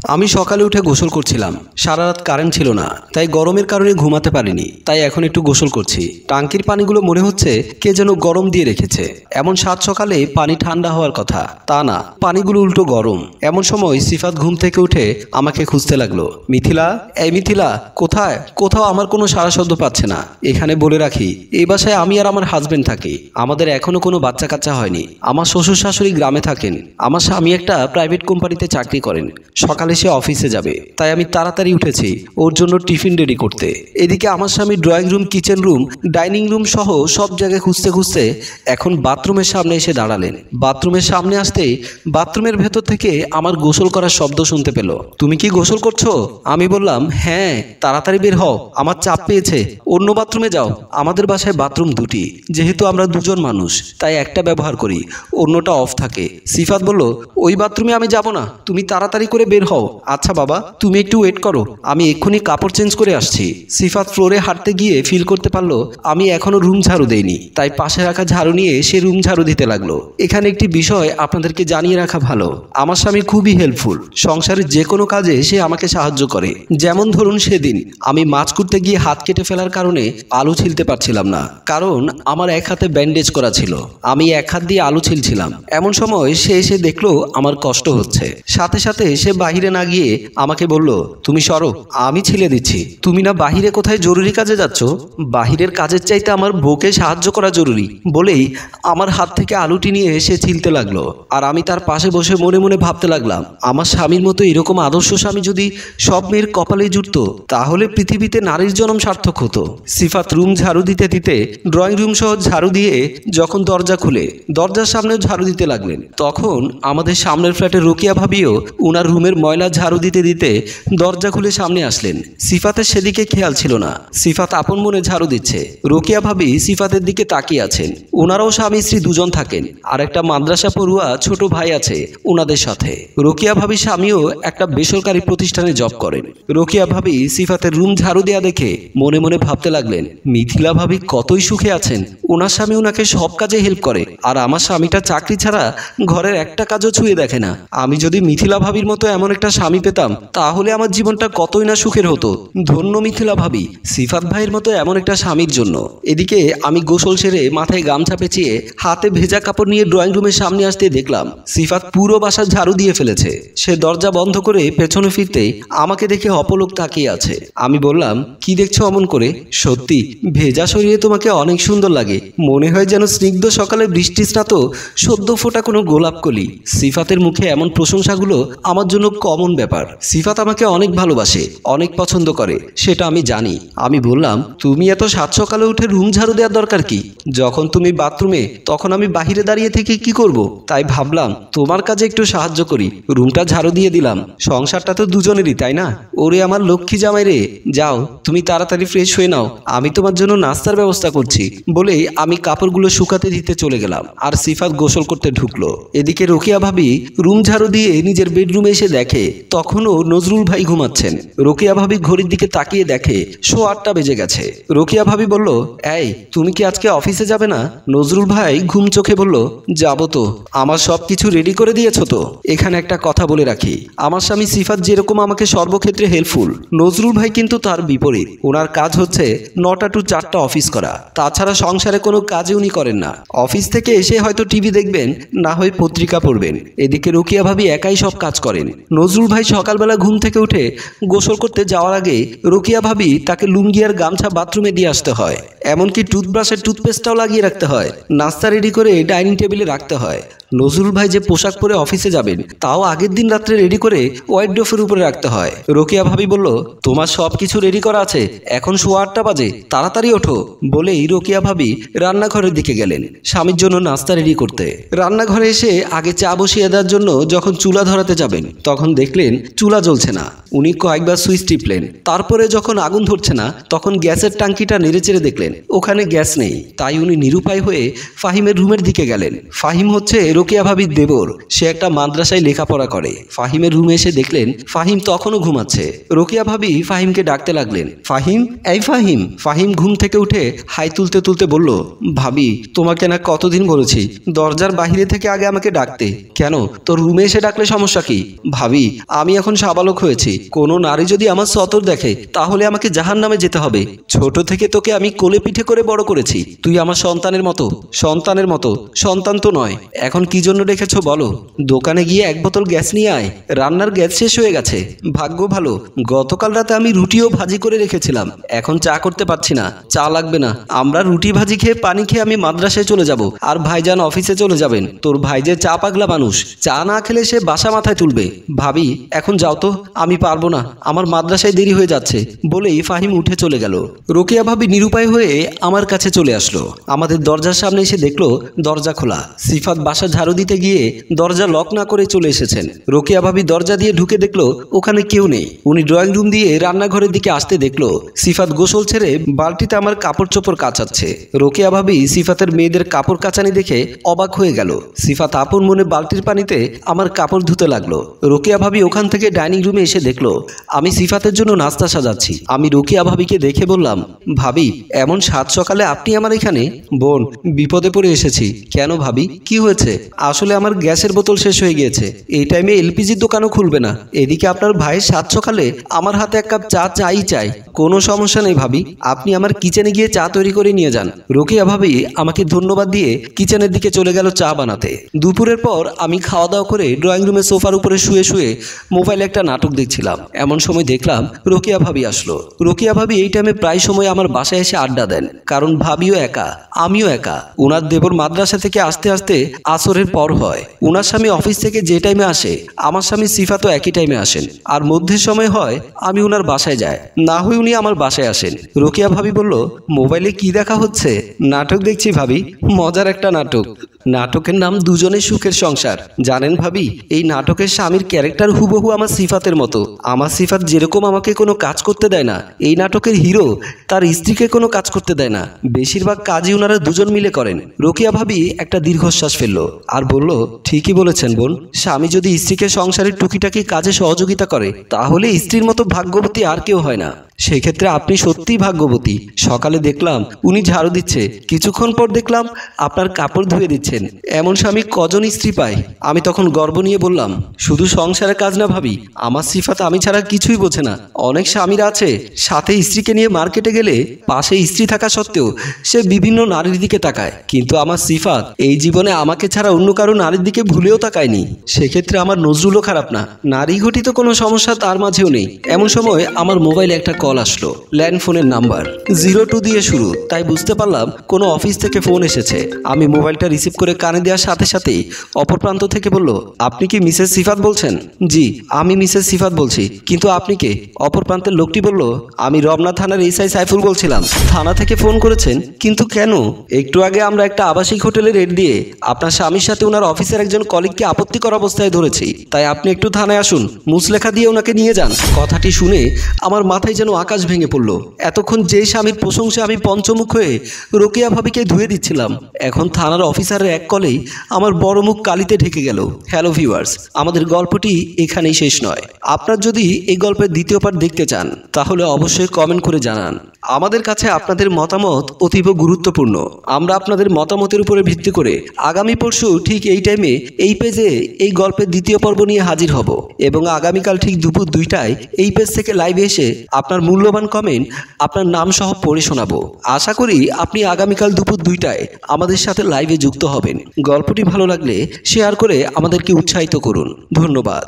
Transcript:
আমি সকালে উঠে গোসল করছিলাম। সারা রাত কারেন্ট ছিল না, তাই গরমের কারণে ঘুমাতে পারিনি। তাই এখন একটু গোসল করছি। টাঙ্কির পানিগুলো মনে হচ্ছে কে যেন গরম দিয়ে রেখেছে। এমন সাত সকালে পানি ঠান্ডা হওয়ার কথা, তা না, পানিগুলো উল্টো গরম। এমন সময় সিফাত ঘুম থেকে উঠে আমাকে খুঁজতে লাগলো। মিথিলা, এই মিথিলা, কোথায়? কোথাও আমার কোনো সারা শব্দ পাচ্ছে না। এখানে বলে রাখি, এই বাসায় আমি আর আমার হাজবেন্ড থাকি। আমাদের এখনো কোনো বাচ্চা কাচ্চা হয়নি। আমার শ্বশুর শাশুড়ি গ্রামে থাকেন। আমার স্বামী একটা প্রাইভেট কোম্পানিতে চাকরি করেন। সকালে সে অফিসে যাবে, তাই আমি তাড়াতাড়ি উঠেছি ওর জন্য টিফিন রেডি করতে। এদিকে আমার স্বামী drawing room, kitchen room, dining room সহ সব জায়গায় খুঁজতে খুঁজতে এখন বাথরুমের সামনে এসে দাঁড়ালেন। বাথরুমের সামনে আসতেই বাথরুমের ভেতর থেকে আমার গোসল করার শব্দ শুনতে পেল। তুমি কি গোসল করছো? আমি বললাম, হ্যাঁ। তাড়াতাড়ি বের হও, আমার চাপ পেয়েছে। অন্য বাথরুমে যাও। আমাদের বাসায় বাথরুম দুটি, যেহেতু আমরা দুজন মানুষ তাই একটা ব্যবহার করি, অন্যটা অফ থাকে। সিফাত বলল, ওই বাথরুমে আমি যাব না, তুমি তাড়াতাড়ি করে বের হও। আচ্ছা বাবা, তুমি একটু ওয়েট করো, আমি এক্ষুনি কাপড় চেঞ্জ করে আসছি। সিফাত ফ্লোরে হাঁটতে গিয়ে ফিল করতে পারলো আমি এখনো রুম ঝাড়ু দেইনি, তাই পাশে রাখা ঝাড়ু নিয়ে সে রুম ঝাড়ু দিতে লাগলো। এখানে একটি বিষয় আপনাদেরকে জানিয়ে রাখা ভালো, আমার স্বামী খুবই হেল্পফুল। সংসারের যে কোনো কাজে সে আমাকে সাহায্য করে। যেমন ধরুন, সেদিন আমি মাছ কুটতে গিয়ে হাত কেটে ফেলার কারণে আলু ছিলতে পারছিলাম না, কারণ আমার এক হাতে ব্যান্ডেজ করা ছিল। আমি এক হাত দিয়ে আলু ছিলছিলাম। এমন সময় সে এসে দেখলো আমার কষ্ট হচ্ছে। সাথে সাথে সে বাহিরে না গিয়ে আমাকে বলল, তুমি সরো, আমি ছিলে দিচ্ছি। তুমি না বাহিরে কোথায় জরুরি কাজে যাচ্ছ? বাহিরের কাজের চাইতে আমার বউকে সাহায্য করা জরুরি বলেই আমার হাত থেকে আলুটি নিয়ে এসে ছিলতে লাগলো। আর আমি তার পাশে বসে মনে মনে ভাবতে লাগলাম, আমার স্বামীর মতো এরকম আদর্শ স্বামী যদি সব মেয়ের কপালে জুটত, তাহলে পৃথিবীতে নারীর জন্ম সার্থক হতো। সিফাত রুম ঝাড়ু দিতে দিতে ড্রয়িং রুম সহ ঝাড়ু দিয়ে যখন দরজা খুলে দরজার সামনে ঝাড়ু দিতে লাগলেন, তখন আমাদের সামনের ফ্ল্যাটে রোকিয়া ভাবিও উনার রুমের ময়লা ঝাড়ু দিতে দিতে দরজা খুলে সামনে আসলেন। সিফাতের সেদিকে খেয়াল ছিল না। সিফাত আপন মনে ঝাড়ু দিচ্ছে। রোকিয়া ভাবি সিফাতের দিকে তাকিয়ে আছেন। ওনারাও স্বামী স্ত্রী দুজন থাকেন, আর একটা মাদ্রাসা পড়ুয়া ছোট ভাই আছে ওনাদের সাথে। রোকিয়া ভাবি স্বামীও একটা বেসরকারি প্রতিষ্ঠানে জব করেন। রোকিয়া ভাবি সিফাতের রুম ঝাড়ু দেয়া দেখে মনে মনে ভাবতে লাগলেন, মিথিলা ভাবি কতই সুখে আছেন। ওনার স্বামী ওনাকে সব কাজে হেল্প করে, আর আমার স্বামীটা চাকরি ছাড়া ঘরের একটা কাজও ছুঁয়ে দেখে না। আমি যদি মিথিলা ভাবির মতো এমন একটা স্বামী পেতাম, তাহলে আমার জীবনটা কতই না সুখের হতো। ধন্য মিথিলা ভাবি সিফাত ভাইয়ের মতো এমন একটা স্বামীর জন্য। এদিকে আমি গোসল সেরে মাথায় গামছা পেঁচিয়ে হাতে ভেজা কাপড় নিয়ে ড্রয়িং রুমের সামনে আসতে দেখলাম সিফাত পুরো বাসা ঝাড়ু দিয়ে ফেলেছে। সে দরজা বন্ধ করে পেছনে ফিরতেই আমাকে দেখে অপলক তাকিয়ে আছে। আমি বললাম, কি দেখছো অমন করে? সত্যি ভেজা শরীরে তোমাকে অনেক সুন্দর লাগে, মনে হয় যেন স্নিগ্ধ সকালে বৃষ্টি স্নাত সদ্য ফোটা কোনো গোলাপ কলি। সিফাতের মুখে এমন প্রশংসাগুলো আমার জন্য কমন ব্যাপার। সিফাত আমাকে অনেক ভালোবাসে, অনেক পছন্দ করে, সেটা আমি জানি। আমি বললাম, তুমি এত সাত সকালে উঠে রুম ঝাড়ু দেওয়ার দরকার কি? যখন তুমি বাথরুমে, তখন আমি বাহিরে দাঁড়িয়ে থেকে কি করব? তাই ভাবলাম তোমার কাজে একটু সাহায্য করি, রুমটা ঝাড়ু দিয়ে দিলাম। সংসারটা তো দুজনেরই, তাই না? ওরে আমার লক্ষ্মী জামাই রে, যাও তুমি তাড়াতাড়ি ফ্রেশ হয়ে নাও, আমি তোমার জন্য নাস্তার ব্যবস্থা করছি বলেই আমি কাপড়গুলো শুকাতে দিতে চলে গেলাম। আর সিফাত গোসল করতে ঢুকলো। এদিকে রোকিয়া ভাবি রুম ঝাড়ু দিয়ে নিজের বেডরুমে এসে দেখে তখনও নজরুল ভাই ঘুমাচ্ছেন। রোকিয়া ভাবি ঘড়ির দিকে তাকিয়ে দেখে 8:15 বেজে গেছে। রোকিয়া ভাবি বলল, এই তুমি কি আজকে অফিসে যাবে না? নজরুল ভাই ঘুম চোখে বলল, যাবো তো। আমার সব কিছু রেডি করে দিয়েছো তো? এখানে একটা কথা বলে রাখি, আমার স্বামী সিফাত যেরকম আমাকে সর্বক্ষেত্রে হেল্পফুল, নজরুল ভাই কিন্তু তার বিপরীত। ওনার কাজ হচ্ছে 9টা to 4টা অফিস করা, তাছাড়া সংসারে কোনো কাজই উনি করেন না। অফিস থেকে এসে হয়তো টিভি দেখবেন, না হয় পত্রিকা পড়বেন। এদিকে রোকিয়া ভাবি একাই সব কাজ করেন। নজরুল ভাই সকালবেলা ঘুম থেকে উঠে গোসল করতে যাওয়ার আগে রোকিয়া ভাবি তাকে লুঙ্গি আর গামছা বাথরুমে দিয়ে আসতে হয়, এমনকি টুথব্রাশের টুথপেস্টটাও লাগিয়ে রাখতে হয়। নাস্তা রেডি করে ডাইনিং টেবিলে রাখতে হয়। নজরুল ভাই যে পোশাক পরে অফিসে যাবেন, তাও আগের দিন রাত্রে রেডি করে ওয়াইড্রোফের উপরে রাখতে হয়। রোকিয়া ভাবি বলল, তোমার সব কিছু রেডি করা আছে, এখন 8:15 বাজে, তাড়াতাড়ি ওঠো বলেই রোকিয়া ভাবি রান্নাঘরের দিকে গেলেন স্বামীর জন্য নাস্তা রেডি করতে। রান্নাঘরে এসে আগে চা বসিয়ে দেওয়ার জন্য যখন চুলা ধরাতে যাবেন, তখন দেখলেন চুলা জ্বলছে না। উনি কয়েকবার সুইচ টিপলেন, তারপরে যখন আগুন ধরছে না, তখন গ্যাসের টাঙ্কিটা নেড়েচেড়ে দেখলেন ওখানে গ্যাস নেই। তাই উনি নিরুপায় হয়ে ফাহিমের রুমের দিকে গেলেন। ফাহিম হচ্ছে রোকেয়া ভাবির দেবর, সে একটা মাদ্রাসায় লেখাপড়া করে। ফাহিমের রুমে এসে দেখলেন ফাহিম তখনও ঘুমাচ্ছে। রোকেয়া ভাবি ফাহিমকে ডাকতে লাগলেন, ফাহিম, এই ফাহিম। ফাহিম ঘুম থেকে উঠে হাই তুলতে তুলতে বলল, ভাবি তোমাকে না কতদিন বলেছি দরজার বাহিরে থেকে আগে আমাকে ডাকতে, কেন তোর রুমে এসে ডাকলে সমস্যা কি? ভাবি আমি এখন সাবালক হয়েছি, কোনো নারী যদি আমার সতর দেখে তাহলে আমাকে জাহান্নামে যেতে হবে। ছোট থেকে তোকে আমি কোলে পিঠে করে বড় করেছি, তুই আমার সন্তানের মতো। সন্তান তো নয়, এখন কি জন্য রেখেছো বলো? দোকানে গিয়ে এক বোতল গ্যাস নিয়ে আয়, রান্নার গ্যাস শেষ হয়ে গেছে। ভাগ্য ভালো গতকাল রাতে আমি রুটিও ভাজি করে রেখেছিলাম, এখন চা করতে পারছি না। চা লাগবে না, আমরা রুটি ভাজি খেয়ে পানি খেয়ে আমি মাদ্রাসায় চলে যাব, আর ভাইজান অফিসে চলে যাবেন। তোর ভাই যে চা পাগলা মানুষ, চা না খেলে সে বাসা মাথায় তুলবে। ভাবি এখন যাও তো, আমি পারবো না, আমার মাদ্রাসায় দেরি হয়ে যাচ্ছে বলেই ফাহিম উঠে চলে গেল। রোকেয়া ভাবি নিরুপায় হয়ে আমার কাছে চলে আসলো। আমাদের দরজার সামনে এসে দেখলো দরজা খোলা। সিফাত বাসা ঝাড়ু দিতে গিয়ে দরজা লক না করে চলে এসেছেন। রোকেয়া ভাবি দরজা দিয়ে ঢুকে দেখলো ওখানে কেউ নেই। উনি ড্রয়িং রুম দিয়ে রান্নাঘরের দিকে আসতে দেখলো সিফাত গোসল ছেড়ে বালতিতে আমার কাপড় চোপড় কাচাচ্ছে। রোকেয়া ভাবি সিফাতের মেয়েদের কাপড় কাচানি দেখে অবাক হয়ে গেল। সিফাত আপন মনে বালতির পানিতে আমার কাপড় ধুতে লাগলো। রোকেয়া ভাবি ওখান থেকে ডাইনিং রুমে এসে দেখলো আমি সিফাতের জন্য নাস্তা সাজাচ্ছি। আমি রোকেয়া ভাবিকে দেখে বললাম, ভাবি এমন সাত সকালে আপনি আমার এখানে? বোন বিপদে পড়ে এসেছি। কেন ভাবি, কি হয়েছে? আসলে আমার গ্যাসের বোতল শেষ হয়ে গিয়েছে, এই টাইমে এলপিজির দোকানও খুলবে না। এদিকে আপনার ভাইয়ের সাত সকালে আমার হাতে এক কাপ চা চাই। কোনো সমস্যা নেই ভাবি, আপনি আমার কিচেনে গিয়ে চা তৈরি করে নিয়ে যান। রোকেয়া ভাবি আমাকে ধন্যবাদ দিয়ে কিচেনের দিকে চলে গেল চা বানাতে। দুপুরের পর আমি খাওয়া দাওয়া করে ড্রয়িং রুমে সোফার উপরে শুয়ে শুয়ে মোবাইলে একটা নাটক দেখছিলাম। এমন সময় দেখলাম রোকেয়া ভাবি আসলো। রোকেয়া ভাবি এই টাইমে প্রায় সময় আমার বাসায় এসে আড্ডা দেন, কারণ ভাবিও একা, আমিও একা। ওনার দেবর মাদ্রাসা থেকে আসতে আসতে আসরের পর হয়। ওনার স্বামী অফিস থেকে যে টাইমে আসে আমার স্বামী সিফাতও একই টাইমে আসেন, আর মধ্যের সময় হয় আমি ওনার বাসায় যাই, না হয় উনি আমার বাসায় আসেন। রোকেয়া ভাবি বলল, মোবাইলে কি দেখা হচ্ছে? নাটক দেখছি ভাবি, মজার একটা নাটক। নাটকের নাম দুজনের সুখের সংসার। জানেন ভাবি, এই নাটকের স্বামীর ক্যারেক্টার হুবহু আমার সিফাতের মতো। আমার সিফাত যেরকম আমাকে কোনো কাজ করতে দেয় না, এই নাটকের হিরো তার স্ত্রীকে কোনো কাজ করতে দেয় না। বেশিরভাগ কাজই ওনারা দুজন মিলে করেন। রোকেয়া ভাবি একটা দীর্ঘশ্বাস ফেললো আর বলল, ঠিকই বলেছেন বোন, স্বামী যদি স্ত্রীকে সংসারের টুকিটাকি কাজে সহযোগিতা করে তাহলে স্ত্রীর মতো ভাগ্যবতী আর কেউ হয় না। সেক্ষেত্রে আপনি সত্যিই ভাগ্যবতী। সকালে দেখলাম উনি ঝাড়ু দিচ্ছে, কিছুক্ষণ পর দেখলাম আপনার কাপড় ধুয়ে দিচ্ছেন। এমন স্বামী কজন স্ত্রী পায়? আমি তখন গর্ব নিয়ে বললাম, শুধু সংসারের কাজ না ভাবি, আমার সিফাত আমি ছাড়া কিছুই বোঝে না। অনেক স্বামীরা আছে সাথে স্ত্রীকে নিয়ে মার্কেটে গেলে পাশে স্ত্রী থাকা সত্ত্বেও সে বিভিন্ন নারীর দিকে তাকায়, কিন্তু আমার সিফাত এই জীবনে আমাকে ছাড়া অন্য কারো নারীর দিকে ভুলেও তাকায়নি। সেক্ষেত্রে আমার নজরুলও খারাপ না, নারী ঘটিত কোনো সমস্যা তার মাঝেও নেই। এমন সময় আমার মোবাইলে একটা কল আসলো। ল্যান্ড ফোনের নাম্বার 02 দিয়ে শুরু, তাই বুঝতে পারলাম কোনো অফিস থেকে ফোন এসেছে। আমি মোবাইলটা রিসিভ করে কানে দেওয়ার সাথে সাথেই অপর প্রান্ত থেকে বলল, আপনি কি মিসেস সিফাত বলছেন? জি আমি মিসেস সিফাত বলছি, কিন্তু আপনি কে? অপর প্রান্তের লোকটি বলল, আমি রমনা থানার এসআই সাইফুল বলছিলাম। থানা থেকে ফোন করেছেন? কিন্তু কেন? একটু আগে আমরা একটা আবাসিক হোটেলে রেড দিয়ে আপনার স্বামীর সাথে ওনার অফিসের একজন কলিগকে আপত্তিকর অবস্থায় ধরেছি, তাই আপনি একটু থানায় আসুন, মুচলেখা দিয়ে ওনাকে নিয়ে যান। কথাটি শুনে আমার মাথায় যেন আকাশ ভেঙে পড়ল। এতক্ষণ যে স্বামীর প্রশংসা আমি পঞ্চমুখ হয়ে রোকেয়া ভাবিকে ধুয়ে দিচ্ছিলাম, এখন থানার অফিসারের এক কলেই আমার বড় মুখ কালিতে ঢেকে গেল। হ্যালো ভিউয়ার্স, আমাদের গল্পটি এখানেই শেষ নয়। আপনার যদি এই গল্পের দ্বিতীয় পার্ট দেখতে চান তাহলে অবশ্যই কমেন্ট করে জানান। আমাদের কাছে আপনাদের মতামত অতীব গুরুত্বপূর্ণ। আমরা আপনাদের মতামতের উপরে ভিত্তি করে আগামী পরশু ঠিক এই টাইমে এই পেজে এই গল্পের দ্বিতীয় পর্ব নিয়ে হাজির হব, এবং আগামীকাল ঠিক দুপুর 2টায় এই পেজ থেকে লাইভে এসে আপনার মূল্যবান কমেন্ট আপনার নাম সহ পড়ে শোনাবো। আশা করি আপনি আগামীকাল দুপুর 2টায় আমাদের সাথে লাইভে যুক্ত হবেন। গল্পটি ভালো লাগলে শেয়ার করে আমাদেরকে উৎসাহিত করুন। ধন্যবাদ।